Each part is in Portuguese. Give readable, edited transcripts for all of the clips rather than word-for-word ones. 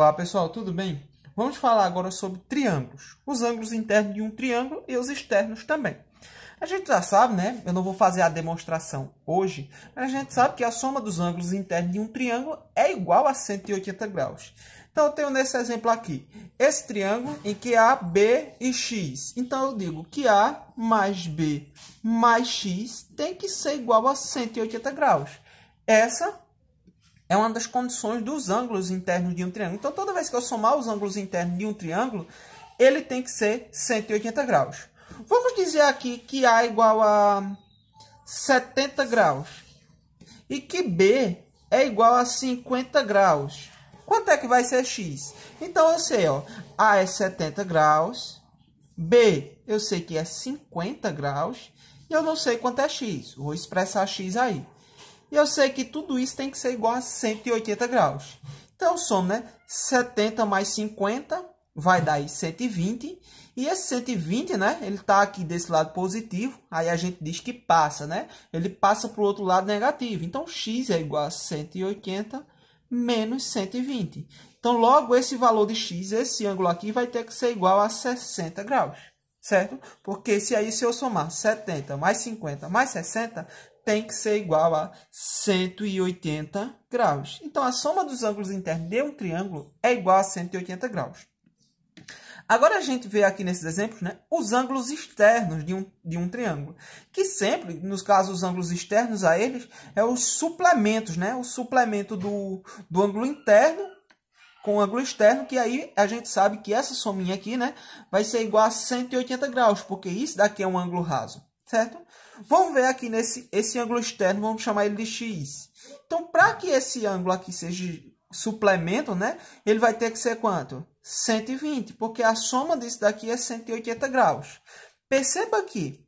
Olá pessoal, tudo bem? Vamos falar agora sobre triângulos. Os ângulos internos de um triângulo e os externos também. A gente já sabe, né? Eu não vou fazer a demonstração hoje, mas a gente sabe que a soma dos ângulos internos de um triângulo é igual a 180 graus. Então, eu tenho nesse exemplo aqui, esse triângulo em que há B e X. Então, eu digo que A mais B mais X tem que ser igual a 180 graus. Essa é uma das condições dos ângulos internos de um triângulo. Então, toda vez que eu somar os ângulos internos de um triângulo, ele tem que ser 180 graus. Vamos dizer aqui que A é igual a 70 graus e que B é igual a 50 graus. Quanto é que vai ser X? Então, eu sei, ó, A é 70 graus, B eu sei que é 50 graus e eu não sei quanto é X. Vou expressar X aí. E eu sei que tudo isso tem que ser igual a 180 graus. Então, eu somo, né? 70 mais 50 vai dar aí 120. E esse 120, né? Ele está aqui desse lado positivo. Aí a gente diz que passa, né? Ele passa para o outro lado negativo. Então, x é igual a 180 menos 120. Então, logo, esse valor de x, esse ângulo aqui, vai ter que ser igual a 60 graus. Certo? Porque se eu somar 70 mais 50 mais 60, tem que ser igual a 180 graus. Então, a soma dos ângulos internos de um triângulo é igual a 180 graus. Agora, a gente vê aqui nesses exemplos, né, os ângulos externos de um triângulo. Que sempre, nos casos, os ângulos externos a eles, é os suplementos, né? O suplemento do ângulo interno com o ângulo externo, que aí a gente sabe que essa sominha aqui, né, vai ser igual a 180 graus, porque isso daqui é um ângulo raso, certo? Vamos ver aqui esse ângulo externo, vamos chamar ele de x. Então, para que esse ângulo aqui seja suplemento, né, ele vai ter que ser quanto? 120, porque a soma disso daqui é 180 graus. Perceba que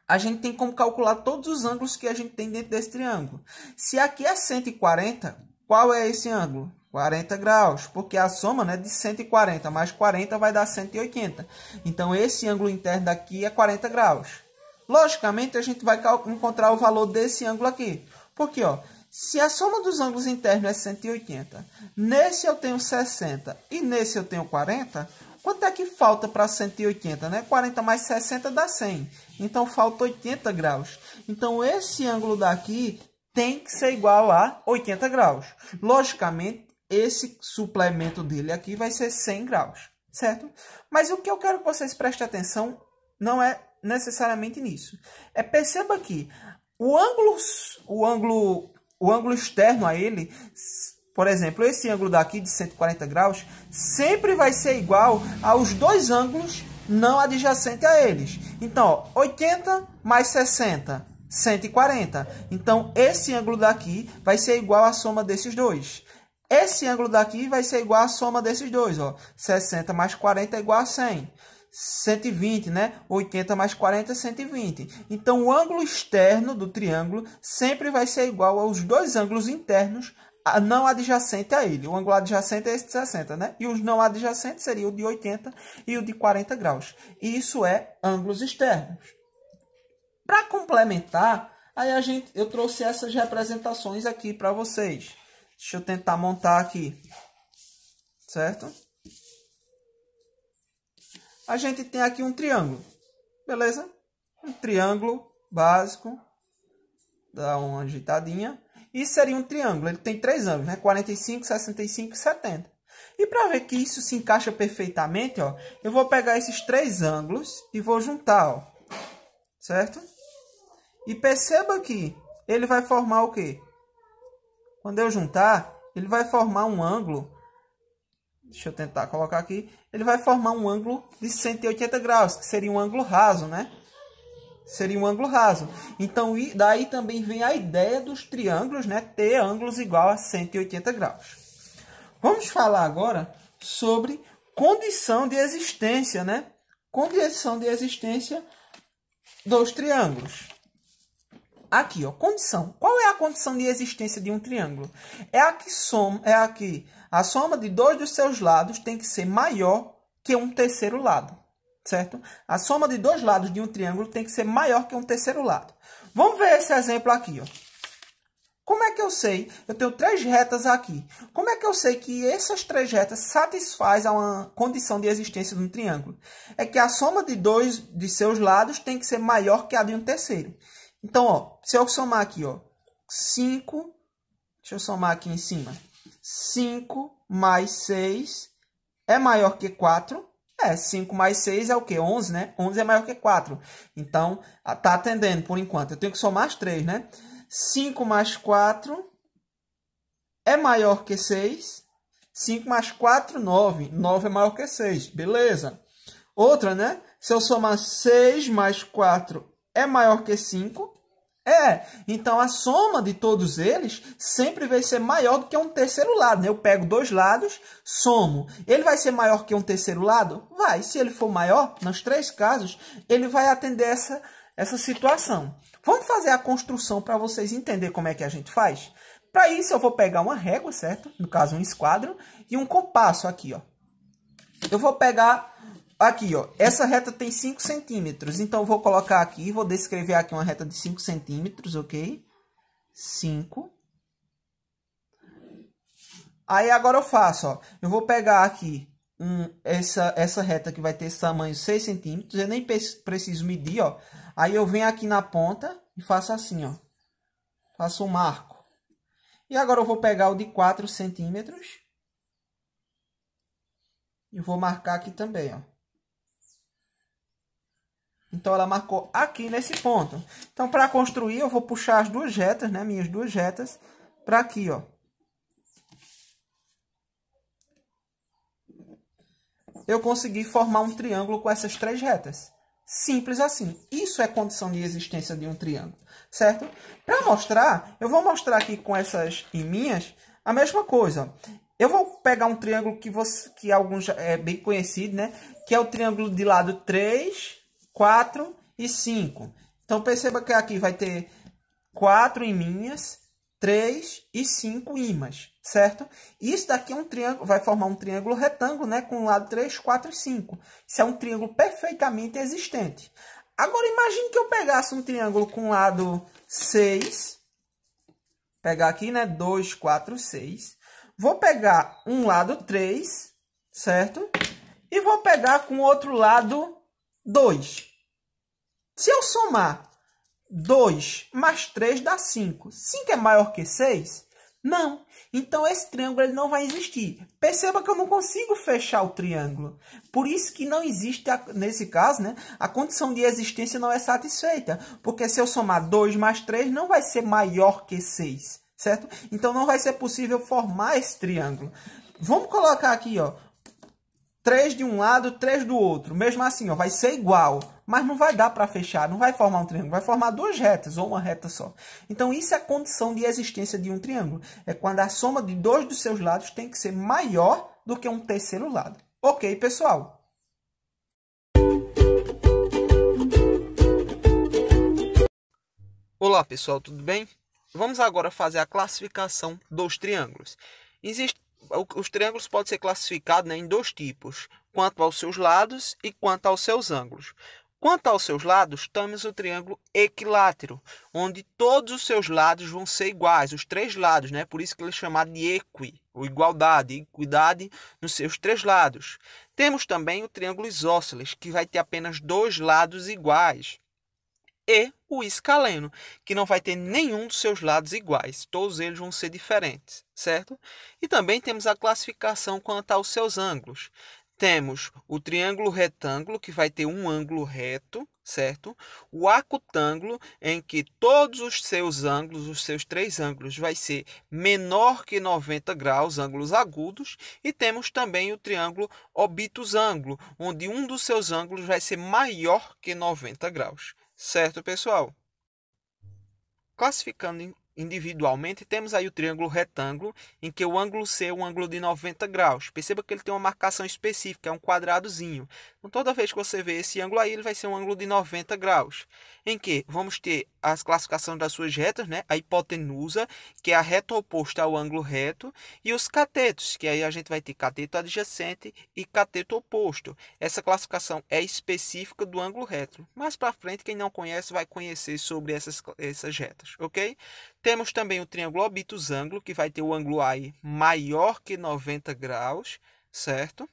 a gente tem como calcular todos os ângulos que a gente tem dentro desse triângulo. Se aqui é 140, qual é esse ângulo? 40 graus, porque a soma, né, de 140 mais 40 vai dar 180. Então, esse ângulo interno daqui é 40 graus. Logicamente, a gente vai encontrar o valor desse ângulo aqui. Porque, ó, se a soma dos ângulos internos é 180, nesse eu tenho 60 e nesse eu tenho 40, quanto é que falta para 180? Né? 40 mais 60 dá 100. Então, falta 80 graus. Então, esse ângulo daqui tem que ser igual a 80 graus. Logicamente, esse suplemento dele aqui vai ser 100 graus, certo? Mas o que eu quero que vocês prestem atenção não é necessariamente nisso. Perceba que o ângulo externo a ele, por exemplo, esse ângulo daqui de 140 graus, sempre vai ser igual aos dois ângulos não adjacentes a eles. Então, ó, 80 mais 60, 140. Então, esse ângulo daqui vai ser igual à soma desses dois. Esse ângulo daqui vai ser igual à soma desses dois. Ó. 60 mais 40 é igual a 100. 120, né? 80 mais 40 é 120. Então, o ângulo externo do triângulo sempre vai ser igual aos dois ângulos internos não adjacentes a ele. O ângulo adjacente é esse de 60, né? E os não adjacentes seriam o de 80 e o de 40 graus. E isso é ângulos externos. Para complementar, aí eu trouxe essas representações aqui para vocês. Deixa eu tentar montar aqui, certo? A gente tem aqui um triângulo, beleza? Um triângulo básico, dá uma ajeitadinha. Isso seria um triângulo, ele tem três ângulos, né? 45, 65 e 70. E para ver que isso se encaixa perfeitamente, ó, eu vou pegar esses três ângulos e vou juntar, ó, certo? E perceba que ele vai formar o quê? Quando eu juntar, ele vai formar um ângulo. Deixa eu tentar colocar aqui. Ele vai formar um ângulo de 180 graus, que seria um ângulo raso, né? Seria um ângulo raso. Então, daí também vem a ideia dos triângulos, né? Ter ângulos igual a 180 graus. Vamos falar agora sobre condição de existência, né? Condição de existência dos triângulos. Aqui, ó, condição. Qual é a condição de existência de um triângulo? É a que a soma de dois dos seus lados tem que ser maior que um terceiro lado, certo? A soma de dois lados de um triângulo tem que ser maior que um terceiro lado. Vamos ver esse exemplo aqui, ó. Como é que eu sei? Eu tenho 3 retas aqui. Como é que eu sei que essas 3 retas satisfazem a uma condição de existência de um triângulo? É que a soma de 2 de seus lados tem que ser maior que a de um terceiro. Então, ó, se eu somar aqui, ó, 5, deixa eu somar aqui em cima. 5 mais 6 é maior que 4. 5 mais 6 é o quê? 11, né? 11 é maior que 4. Então, tá atendendo por enquanto. Eu tenho que somar as 3, né? 5 mais 4 é maior que 6. 5 mais 4, 9. 9 é maior que 6. Beleza. Outra, né? Se eu somar 6 mais 4 é maior que 5. Então a soma de todos eles sempre vai ser maior do que um terceiro lado, né? Eu pego 2 lados, somo. Ele vai ser maior que um terceiro lado? Vai. Se ele for maior, nos 3 casos, ele vai atender essa situação. Vamos fazer a construção para vocês entenderem como é que a gente faz? Para isso, eu vou pegar uma régua, certo? No caso, um esquadro e um compasso aqui, ó. Eu vou pegar aqui, ó. Essa reta tem 5 centímetros. Então, eu vou colocar aqui, vou descrever aqui uma reta de 5 centímetros, ok? 5. Aí, agora eu faço, ó. Eu vou pegar aqui essa reta que vai ter esse tamanho 6 centímetros. Eu nem preciso medir, ó. Aí, eu venho aqui na ponta e faço assim, ó. Faço um marco. E agora eu vou pegar o de 4 centímetros. E vou marcar aqui também, ó. Então, ela marcou aqui nesse ponto. Então, para construir, eu vou puxar as 2 retas, né? Minhas 2 retas, para aqui, ó. Eu consegui formar um triângulo com essas 3 retas. Simples assim. Isso é condição de existência de um triângulo, certo? Para mostrar, eu vou mostrar aqui com essas minhas a mesma coisa. Eu vou pegar um triângulo que alguns é bem conhecido, né? Que é o triângulo de lado 3, 4 e 5. Então, perceba que aqui vai ter 4 minhas, 3 e 5 ímãs, certo? Isso daqui é um triângulo, vai formar um triângulo retângulo, né? Com o lado 3, 4 e 5. Isso é um triângulo perfeitamente existente. Agora, imagine que eu pegasse um triângulo com lado 6. Pegar aqui, né? 2, 4, 6. Vou pegar um lado 3, certo? E vou pegar com o outro lado 2. Se eu somar 2 mais 3 dá 5. 5 é maior que 6? Não. Então, esse triângulo ele não vai existir. Perceba que eu não consigo fechar o triângulo. Por isso que não existe, nesse caso, né, a condição de existência não é satisfeita. Porque se eu somar 2 mais 3, não vai ser maior que 6. Certo? Então, não vai ser possível formar esse triângulo. Vamos colocar aqui, ó. 3 de um lado, 3 do outro. Mesmo assim, ó, vai ser igual. Mas não vai dar para fechar, não vai formar um triângulo. Vai formar 2 retas ou uma reta só. Então, isso é a condição de existência de um triângulo. É quando a soma de 2 dos seus lados tem que ser maior do que um terceiro lado. Ok, pessoal? Olá, pessoal, tudo bem? Vamos agora fazer a classificação dos triângulos. Os triângulos podem ser classificados, né, em 2 tipos, quanto aos seus lados e quanto aos seus ângulos. Quanto aos seus lados, temos o triângulo equilátero, onde todos os seus lados vão ser iguais, os 3 lados, né? Por isso que ele é chamado de ou igualdade, equidade nos seus 3 lados. Temos também o triângulo isósceles, que vai ter apenas 2 lados iguais. E o escaleno, que não vai ter nenhum dos seus lados iguais. Todos eles vão ser diferentes, certo? E também temos a classificação quanto aos seus ângulos. Temos o triângulo retângulo, que vai ter um ângulo reto, certo? O acutângulo, em que todos os seus ângulos, os seus 3 ângulos, vai ser menor que 90 graus, ângulos agudos. E temos também o triângulo obtusângulo, onde um dos seus ângulos vai ser maior que 90 graus. Certo, pessoal? Classificando individualmente, temos aí o triângulo retângulo, em que o ângulo C é um ângulo de 90 graus. Perceba que ele tem uma marcação específica, é um quadradozinho. Então, toda vez que você vê esse ângulo aí, ele vai ser um ângulo de 90 graus. Em que vamos ter as classificações das suas retas, né? A hipotenusa, que é a reta oposta ao ângulo reto, e os catetos, que aí a gente vai ter cateto adjacente e cateto oposto. Essa classificação é específica do ângulo reto. Mais para frente, quem não conhece vai conhecer sobre essas retas, ok? Temos também o triângulo obtusângulo, que vai ter o ângulo AI maior que 90 graus, certo?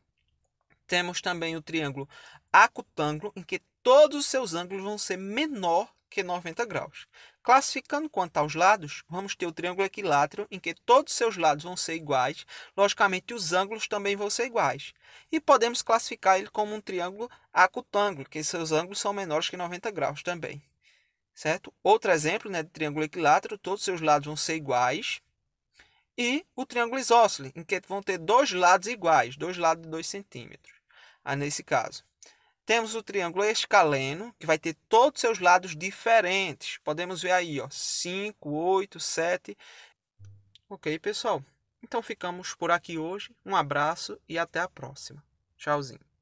Temos também o triângulo acutângulo, em que todos os seus ângulos vão ser menor que 90 graus. Classificando quanto aos lados, vamos ter o triângulo equilátero, em que todos os seus lados vão ser iguais. Logicamente, os ângulos também vão ser iguais. E podemos classificar ele como um triângulo acutângulo, que seus ângulos são menores que 90 graus também. Certo? Outro exemplo, né, de triângulo equilátero, todos os seus lados vão ser iguais. E o triângulo isósceles, em que vão ter dois lados iguais, dois lados de 2 centímetros. Nesse caso. Temos o triângulo escaleno, que vai ter todos os seus lados diferentes. Podemos ver aí, ó, 5, 8, 7. Ok, pessoal? Então ficamos por aqui hoje. Um abraço e até a próxima. Tchauzinho.